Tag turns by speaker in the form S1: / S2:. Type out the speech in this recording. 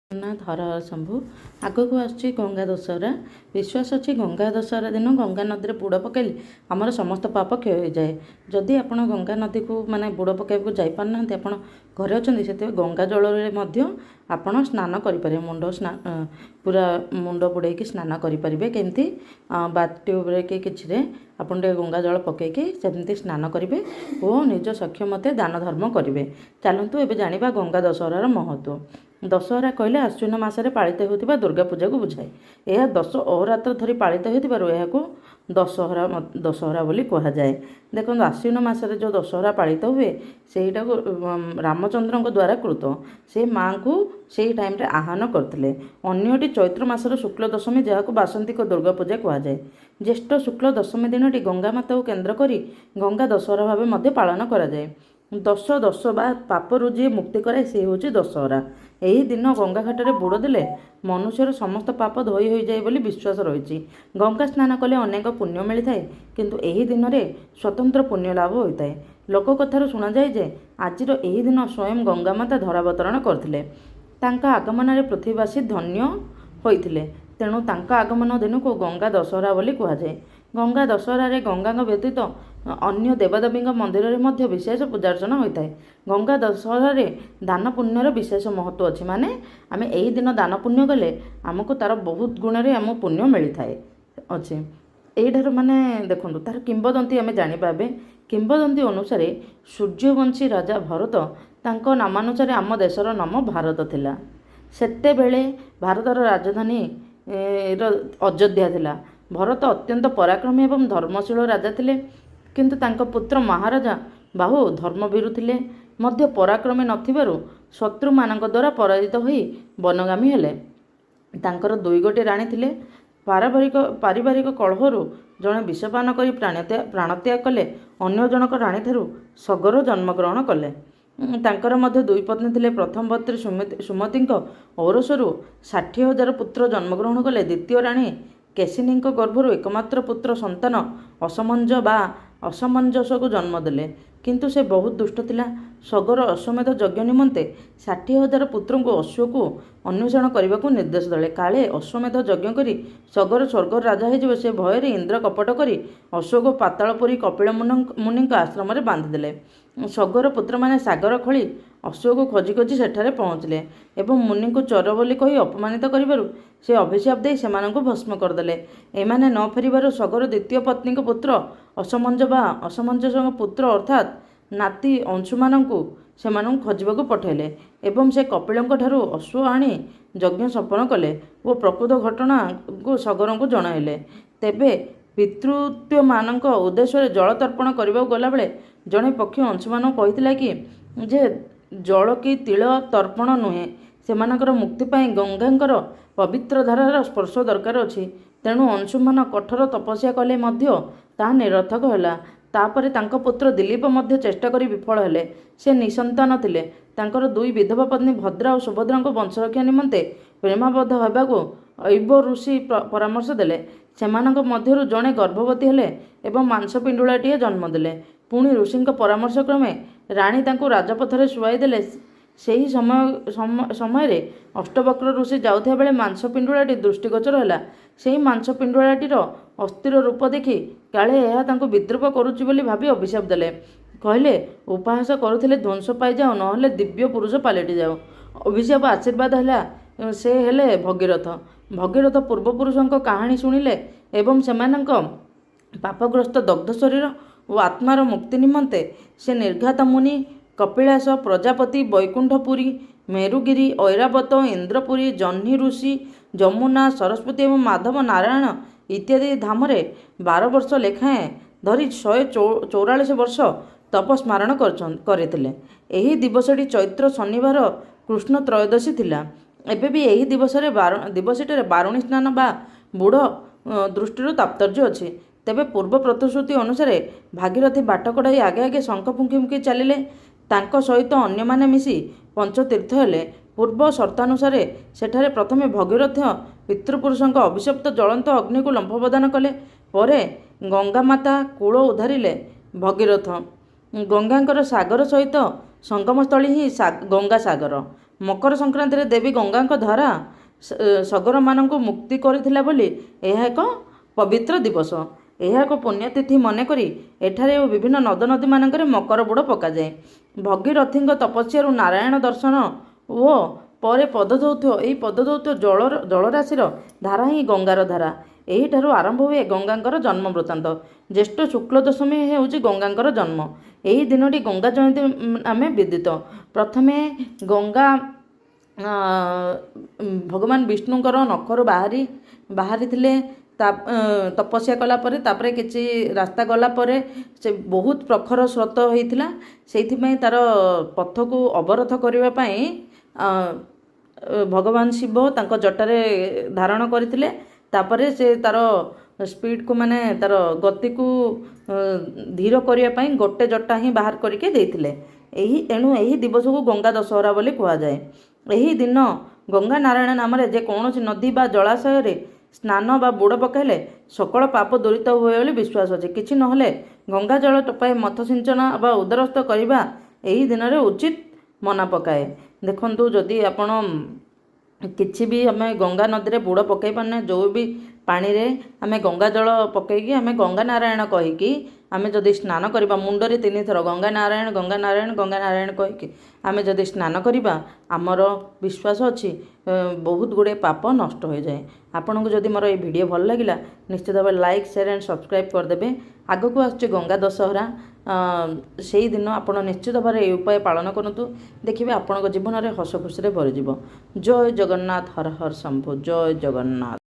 S1: ଜଗନ୍ନାଥ ହର ହର ଶମ୍ଭୁ। ଆଗକୁ ଆସୁଛି ଗଙ୍ଗା ଦଶହରା। ବିଶ୍ୱାସ ଅଛି ଗଙ୍ଗା ଦଶହରା ଦିନ ଗଙ୍ଗା ନଦୀରେ ବୁଡ଼ ପକାଇଲେ ଆମର ସମସ୍ତ ପାପ କ୍ଷୟ ହୋଇଯାଏ। ଯଦି ଆପଣ ଗଙ୍ଗା ନଦୀକୁ ବୁଡ଼ ପକାଇବାକୁ ଯାଇପାରୁନାହାନ୍ତି, ଆପଣ ଘରେ ଅଛନ୍ତି, ସେଥିପାଇଁ ଗଙ୍ଗା ଜଳରେ ମଧ୍ୟ ଆପଣ ସ୍ନାନ କରିପାରିବେ। ପୁରା ମୁଣ୍ଡ ବୁଡ଼େଇକି ସ୍ନାନ କରିପାରିବେ। କେମିତି ବାଥ୍ ଟ୍ୟୁବ୍ରେ କି କିଛିରେ ଆପଣ ଟିକେ ଗଙ୍ଗା ଜଳ ପକାଇକି ସେମିତି ସ୍ନାନ କରିବେ ଓ ନିଜ ସକ୍ଷମତେ ଦାନ ଧର୍ମ କରିବେ। ଚାଲନ୍ତୁ ଏବେ ଜାଣିବା ଗଙ୍ଗା ଦଶହରାର ମହତ୍ତ୍ୱ। ଦଶହରା କହିଲେ ଆଶ୍ୱିନ ମାସରେ ପାଳିତ ହେଉଥିବା ଦୁର୍ଗା ପୂଜାକୁ ବୁଝାଏ। ଏହା 10 ଅହୋରାତ୍ର ଧରି ପାଳିତ ହେଉଥିବାରୁ ଏହାକୁ ଦଶହରା ବୋଲି କୁହାଯାଏ। ଦେଖନ୍ତୁ, ଆଶ୍ୱିନ ମାସରେ ଯେଉଁ ଦଶହରା ପାଳିତ ହୁଏ ସେଇଟାକୁ ରାମଚନ୍ଦ୍ରଙ୍କ ଦ୍ୱାରା କୃତ। ସେ ମାଆଙ୍କୁ ସେଇ ଟାଇମ୍ରେ ଆହ୍ୱାନ କରିଥିଲେ। ଅନ୍ୟଟି ଚୈତ୍ର ମାସର ଶୁକ୍ଳ ଦଶମୀ, ଯାହାକୁ ବାସନ୍ତିକ ଦୁର୍ଗା ପୂଜା କୁହାଯାଏ। ଜ୍ୟେଷ୍ଠ ଶୁକ୍ଳ ଦଶମୀ ଦିନଟି ଗଙ୍ଗା ମାତାକୁ କେନ୍ଦ୍ର କରି ଗଙ୍ଗା ଦଶହରା ଭାବେ ମଧ୍ୟ ପାଳନ କରାଯାଏ। ଦଶ ବା ପାପରୁ ଯିଏ ମୁକ୍ତି କରାଏ ସେ ହେଉଛି ଦଶହରା। ଏହି ଦିନ ଗଙ୍ଗା ଘାଟରେ ବୁଡ଼ ଦେଲେ ମନୁଷ୍ୟର ସମସ୍ତ ପାପ ଧୋଇ ହୋଇଯାଏ ବୋଲି ବିଶ୍ୱାସ ରହିଛି। ଗଙ୍ଗା ସ୍ନାନ କଲେ ଅନେକ ପୁଣ୍ୟ ମିଳିଥାଏ, କିନ୍ତୁ ଏହି ଦିନରେ ସ୍ୱତନ୍ତ୍ର ପୁଣ୍ୟ ଲାଭ ହୋଇଥାଏ। ଲୋକକଥାରୁ ଶୁଣାଯାଏ ଯେ ଆଜିର ଏହି ଦିନ ସ୍ୱୟଂ ଗଙ୍ଗାମାତା ଧରାବତରଣ କରିଥିଲେ। ତାଙ୍କ ଆଗମନରେ ପୃଥିବୀବାସୀ ଧନ୍ୟ ହୋଇଥିଲେ, ତେଣୁ ତାଙ୍କ ଆଗମନ ଦିନକୁ ଗଙ୍ଗା ଦଶହରା ବୋଲି କୁହାଯାଏ। ଗଙ୍ଗା ଦଶହରାରେ ଗଙ୍ଗାଙ୍କ ବ୍ୟତୀତ ଅନ୍ୟ ଦେବାଦେବୀଙ୍କ ମନ୍ଦିରରେ ମଧ୍ୟ ବିଶେଷ ପୂଜାର୍ଚ୍ଚନା ହୋଇଥାଏ। ଗଙ୍ଗା ଦଶହରାରେ ଦାନ ପୁଣ୍ୟର ବିଶେଷ ମହତ୍ତ୍ୱ ଅଛି। ଆମେ ଏହି ଦିନ ଦାନ ପୁଣ୍ୟ କଲେ ଆମକୁ ତା'ର ବହୁତ ଗୁଣରେ ଆମ ପୁଣ୍ୟ ମିଳିଥାଏ ଅଛି। ଏଇଠାରୁ ଦେଖନ୍ତୁ, ତା'ର କିମ୍ବଦନ୍ତୀ ଆମେ ଜାଣିବା। ଏବେ କିମ୍ବଦନ୍ତୀ ଅନୁସାରେ ସୂର୍ଯ୍ୟବଂଶୀ ରାଜା ଭରତ, ତାଙ୍କ ନାମାନୁସାରେ ଆମ ଦେଶର ନାମ ଭାରତ ଥିଲା। ସେତେବେଳେ ଭାରତର ରାଜଧାନୀ ଅଯୋଧ୍ୟା ଥିଲା। ଭରତ ଅତ୍ୟନ୍ତ ପରାକ୍ରମୀ ଏବଂ ଧର୍ମଶୀଳ ରାଜା ଥିଲେ, କିନ୍ତୁ ତାଙ୍କ ପୁତ୍ର ମହାରାଜା ବାହୁ ଧର୍ମଭୀରୁ ଥିଲେ ମଧ୍ୟ ପରାକ୍ରମୀ ନଥିବାରୁ ଶତ୍ରୁମାନଙ୍କ ଦ୍ୱାରା ପରାଜିତ ହୋଇ ବନଗାମୀ ହେଲେ। ତାଙ୍କର 2 ଗୋଟି ରାଣୀ ଥିଲେ। ପାରିବାରିକ କଳହରୁ ଜଣେ ବିଷପାନ କରି ପ୍ରାଣତ୍ୟାଗ କଲେ। ଅନ୍ୟ ଜଣକ ରାଣୀଠାରୁ ସଗର ଜନ୍ମଗ୍ରହଣ କଲେ। ତାଙ୍କର ମଧ୍ୟ 2 ପତ୍ନୀ ଥିଲେ। ପ୍ରଥମ ପତ୍ନୀ ସୁମତିଙ୍କ ଔରସରୁ 60,000 ପୁତ୍ର ଜନ୍ମଗ୍ରହଣ କଲେ। ଦ୍ୱିତୀୟ ରାଣୀ କେଶିନୀଙ୍କ ଗର୍ଭରୁ ଏକମାତ୍ର ପୁତ୍ର ସନ୍ତାନ ଅସମଞ୍ଜସକୁ ଜନ୍ମ ଦେଲେ, କିନ୍ତୁ ସେ ବହୁତ ଦୁଷ୍ଟ ଥିଲା। ସଗର ଅଶ୍ୱମେଧ ଯଜ୍ଞ ନିମନ୍ତେ 60,000 ପୁତ୍ରଙ୍କୁ ଅଶ୍ୱକୁ ଅନ୍ୱେଷଣ କରିବାକୁ ନିର୍ଦ୍ଦେଶ ଦେଲେ। କାଳେ ଅଶ୍ୱମେଧ ଯଜ୍ଞ କରି ସଗର ସ୍ୱର୍ଗର ରାଜା ହୋଇଯିବ, ସେ ଭୟରେ ଇନ୍ଦ୍ର କପଟ କରି ଅଶ୍ୱକୁ ପାତାଳପୁରୀ କପିଳ ମୁନିଙ୍କ ଆଶ୍ରମରେ ବାନ୍ଧିଦେଲେ। ସଗର ପୁତ୍ରମାନେ ସାଗର ଖୋଳି ଅଶ୍ୱକୁ ଖୋଜି ଖୋଜି ସେଠାରେ ପହଞ୍ଚିଲେ ଏବଂ ମୁନିଙ୍କୁ ଚୋର ବୋଲି କହି ଅପମାନିତ କରିବାରୁ ସେ ଅଭିଶାପ ଦେଇ ସେମାନଙ୍କୁ ଭସ୍ମ କରିଦେଲେ। ଏମାନେ ନ ଫେରିବାରୁ ସଗର ଦ୍ୱିତୀୟ ପତ୍ନୀଙ୍କ ପୁତ୍ର ଅସମଞ୍ଜସଙ୍କ ପୁତ୍ର ଅର୍ଥାତ୍ ନାତି ଅଂଶୁମାନଙ୍କୁ ସେମାନଙ୍କୁ ଖୋଜିବାକୁ ପଠାଇଲେ ଏବଂ ସେ କପିଳଙ୍କ ଠାରୁ ଅଶ୍ୱ ଆଣି ଯଜ୍ଞ ସମ୍ପନ୍ନ କଲେ ଓ ପ୍ରକୃତ ଘଟଣାକୁ ସଗରଙ୍କୁ ଜଣାଇଲେ। ତେବେ ପିତୃତ୍ୱମାନଙ୍କ ଉଦ୍ଦେଶ୍ୟରେ ଜଳ ତର୍ପଣ କରିବାକୁ ଗଲାବେଳେ ଜଣେ ପକ୍ଷୀ ଅଂଶୁମାନଙ୍କୁ କହିଥିଲା ଯେ ଜଳ କି ତିଳ ତର୍ପଣ ନୁହେଁ, ସେମାନଙ୍କର ମୁକ୍ତି ପାଇଁ ଗଙ୍ଗାଙ୍କର ପବିତ୍ର ଧାରାର ସ୍ପର୍ଶ ଦରକାର ଅଛି। ତେଣୁ ଅଂଶୁମାନ କଠୋର ତପସ୍ୟା କଲେ ମଧ୍ୟ ତାହା ନିରର୍ଥକ ହେଲା। ତାପରେ ତାଙ୍କ ପୁତ୍ର ଦିଲୀପ ମଧ୍ୟ ଚେଷ୍ଟା କରି ବିଫଳ ହେଲେ। ସେ ନିଃସନ୍ତାନ ଥିଲେ। ତାଙ୍କର 2 ବିଧବା ପତ୍ନୀ ଭଦ୍ରା ଓ ସୁଭଦ୍ରାଙ୍କୁ ବଂଶରକ୍ଷା ନିମନ୍ତେ ପ୍ରେମାବଦ୍ଧ ହେବାକୁ ଐବ ଋଷି ପରାମର୍ଶ ଦେଲେ। ସେମାନଙ୍କ ମଧ୍ୟରୁ ଜଣେ ଗର୍ଭବତୀ ହେଲେ ଏବଂ ମାଂସ ପିଣ୍ଡୁଳାଟିଏ ଜନ୍ମ ଦେଲେ। ପୁଣି ଋଷିଙ୍କ ପରାମର୍ଶ କ୍ରମେ ରାଣୀ ତାଙ୍କୁ ରାଜପଥରେ ଶୁଆଇ ଦେଲେ। ସେହି ସମୟରେ ଅଷ୍ଟବକ୍ର ଋଷି ଯାଉଥିବା ବେଳେ ମାଂସ ପିଣ୍ଡୁଳାଟି ଦୃଷ୍ଟିଗୋଚର ହେଲା। ସେହି ମାଂସ ପିଣ୍ଡୁଳାଟିର ଅସ୍ଥିର ରୂପ ଦେଖି କାଳେ ଏହା ତାଙ୍କୁ ବିଦ୍ରୂପ କରୁଛି ବୋଲି ଭାବି ଅଭିଶାପ ଦେଲେ। କହିଲେ, ଉପହାସ କରୁଥିଲେ ଧ୍ୱଂସ ପାଇଯାଅ, ନହେଲେ ଦିବ୍ୟ ପୁରୁଷ ପାଲଟିଯାଅ। ଅଭିଶାପ ଆଶୀର୍ବାଦ ହେଲା ସେ ହେଲେ ଭଗୀରଥ। ଭଗୀରଥ ପୂର୍ବପୁରୁଷଙ୍କ କାହାଣୀ ଶୁଣିଲେ ଏବଂ ସେମାନଙ୍କ ପାପଗ୍ରସ୍ତ ଦଗ୍ଧ ଶରୀର ଓ ଆତ୍ମାର ମୁକ୍ତି ନିମନ୍ତେ ସେ ନିର୍ଘାତ ମୁନି, କପିଳାସ, ପ୍ରଜାପତି, ବୈକୁଣ୍ଠପୁରୀ, ମେରୁଗିରି, ଐରାବତ, ଇନ୍ଦ୍ରପୁରୀ, ଜହ୍ନି ଋଷି, ଯମୁନା, ସରସ୍ୱତୀ ଏବଂ ମାଧବ ନାରାୟଣ ଇତ୍ୟାଦି ଧାମରେ 12 ବର୍ଷ ଲେଖାଏଁ ଧରି 144 ବର୍ଷ ତପ ସ୍ମାରଣ କରିଥିଲେ। ଏହି ଦିବସଟି ଚୈତ୍ର ଶନିବାର କୃଷ୍ଣ ତ୍ରୟୋଦଶୀ ଥିଲା। ଏବେ ବି ଏହି ଦିବସଟିରେ ବାରୁଣୀ ସ୍ନାନ ବା ବୁଡ଼ ଦୃଷ୍ଟିରୁ ତାତ୍ପର୍ଯ୍ୟ ଅଛି। ତେବେ ପୂର୍ବ ପ୍ରତିଶ୍ରୁତି ଅନୁସାରେ ଭାଗୀରଥୀ ବାଟ କଢ଼ାଇ ଆଗେ ଆଗେ ଶଙ୍ଖ ଫୁଙ୍କି ଫୁଙ୍କି ଚାଲିଲେ। ତାଙ୍କ ସହିତ ଅନ୍ୟମାନେ ମିଶି ପଞ୍ଚତୀର୍ଥ ହେଲେ। ପୂର୍ବ ସର୍ତ୍ତାନୁସାରେ ସେଠାରେ ପ୍ରଥମେ ଭଗୀରଥ ପିତୃପୁରୁଷଙ୍କ ଅଭିଶପ୍ତ ଜ୍ୱଳନ୍ତ ଅଗ୍ନିକୁ ଲମ୍ଫ ପ୍ରଦାନ କଲେ। ପରେ ଗଙ୍ଗାମାତା କୂଳ ଉଦ୍ଧାରିଲେ। ଭଗୀରଥ ଗଙ୍ଗାଙ୍କର ସାଗର ସହିତ ସଙ୍ଗମସ୍ଥଳୀ ହିଁ ଗଙ୍ଗା ସାଗର। ମକର ସଂକ୍ରାନ୍ତିରେ ଦେବୀ ଗଙ୍ଗାଙ୍କ ଧାରା ସଗରମାନଙ୍କୁ ମୁକ୍ତି କରିଥିଲା ବୋଲି ଏହା ଏକ ପବିତ୍ର ଦିବସ। ଏହା ଏକ ପୁଣ୍ୟତିଥି ମନେକରି ଏଠାରେ ବିଭିନ୍ନ ନଦନଦୀମାନଙ୍କରେ ମକର ବୁଡ଼ ପକାଯାଏ। ଭଗୀରଥୀଙ୍କ ତପସ୍ୟାରୁ ନାରାୟଣ ଦର୍ଶନ ଓ ପରେ ପଦଧୌତ ଏହି ପଦଧୌତ ଜଳରାଶିର ଧାରା ହିଁ ଗଙ୍ଗାର ଧାରା। ଏହିଠାରୁ ଆରମ୍ଭ ହୁଏ ଗଙ୍ଗାଙ୍କର ଜନ୍ମ ବୃତ୍ତାନ୍ତ। ଜ୍ୟେଷ୍ଠ ଶୁକ୍ଳ ଦଶମୀ ହେଉଛି ଗଙ୍ଗାଙ୍କର ଜନ୍ମ। ଏହି ଦିନଟି ଗଙ୍ଗା ଜୟନ୍ତୀ ଆମେ ବିଦିତ। ପ୍ରଥମେ ଗଙ୍ଗା ଭଗବାନ ବିଷ୍ଣୁଙ୍କର ନଖରୁ ବାହାରିଥିଲେ। ତପସ୍ୟା କଲା ପରେ ତାପରେ କିଛି ରାସ୍ତା ଗଲା ପରେ ସେ ବହୁତ ପ୍ରଖର ସ୍ରୋତ ହୋଇଥିଲା। ସେଇଥିପାଇଁ ତା'ର ପଥକୁ ଅବରୋଧ କରିବା ପାଇଁ ଭଗବାନ ଶିବ ତାଙ୍କ ଜଟାରେ ଧାରଣ କରିଥିଲେ। ତାପରେ ସେ ତା'ର ସ୍ପିଡ଼କୁ ମାନେ ତା'ର ଗତିକୁ ଧୀର କରିବା ପାଇଁ ଗୋଟେ ଜଟା ହିଁ ବାହାର କରିକି ଦେଇଥିଲେ। ତେଣୁ ଏହି ଦିବସକୁ ଗଙ୍ଗା ଦଶହରା ବୋଲି କୁହାଯାଏ। ଏହି ଦିନ ଗଙ୍ଗା ନାରାୟଣ ନାମରେ ଯେକୌଣସି ନଦୀ ବା ଜଳାଶୟରେ ସ୍ନାନ ବା ବୁଡ଼ ପକାଇଲେ ସକଳ ପାପ ଦୂରିତ ହୁଏ ବୋଲି ବିଶ୍ୱାସ ଅଛି। କିଛି ନହେଲେ ଗଙ୍ଗା ଜଳ ଟୋପାଏ ମଥସିଞ୍ଚନ ବା ଉଦରସ୍ଥ କରିବା ଏହି ଦିନରେ ଉଚିତ ମନା ପକାଏ। ଦେଖନ୍ତୁ, ଯଦି ଆପଣ କିଛି ବି ଆମେ ଗଙ୍ଗା ନଦୀରେ ବୁଡ଼ ପକାଇ ପାରୁନେ, ଯେଉଁ ବି ପାଣିରେ ଆମେ ଗଙ୍ଗା ଜଳ ପକାଇକି ଆମେ ଗଙ୍ଗା ନାରାୟଣ କହିକି ଆମେ ଯଦି ସ୍ନାନ କରିବା, ମୁଣ୍ଡରେ 3 ଥର ଗଙ୍ଗା ନାରାୟଣ ଗଙ୍ଗା ନାରାୟଣ ଗଙ୍ଗା ନାରାୟଣ କହିକି ଆମେ ଯଦି ସ୍ନାନ କରିବା, ଆମର ବିଶ୍ୱାସ ଅଛି ବହୁତ ଗୁଡ଼ିଏ ପାପ ନଷ୍ଟ ହୋଇଯାଏ। ଆପଣଙ୍କୁ ଯଦି ମୋର এই ଭିଡ଼ିଓ ଭଲ ଲାଗିଲା ନିଶ୍ଚିତ ଭାବରେ ଲାଇକ୍, ସେୟାର ଆଣ୍ଡ ସବସ୍କ୍ରାଇବ୍ କରିଦେବେ। ଆଗକୁ ଆସୁଛି ଗଙ୍ଗା ଦଶହରା। ସେହି ଦିନ ଆପଣ ନିଶ୍ଚିତ ଭାବରେ ଏହି ଉପାୟ ପାଳନ କରନ୍ତୁ। ଦେଖିବେ ଆପଣଙ୍କ ଜୀବନରେ ହସ ଖୁସିରେ ଭରିଯିବ। ଜୟ ଜଗନ୍ନାଥ, ହର ହର ଶମ୍ଭୁ, ଜୟ ଜଗନ୍ନାଥ।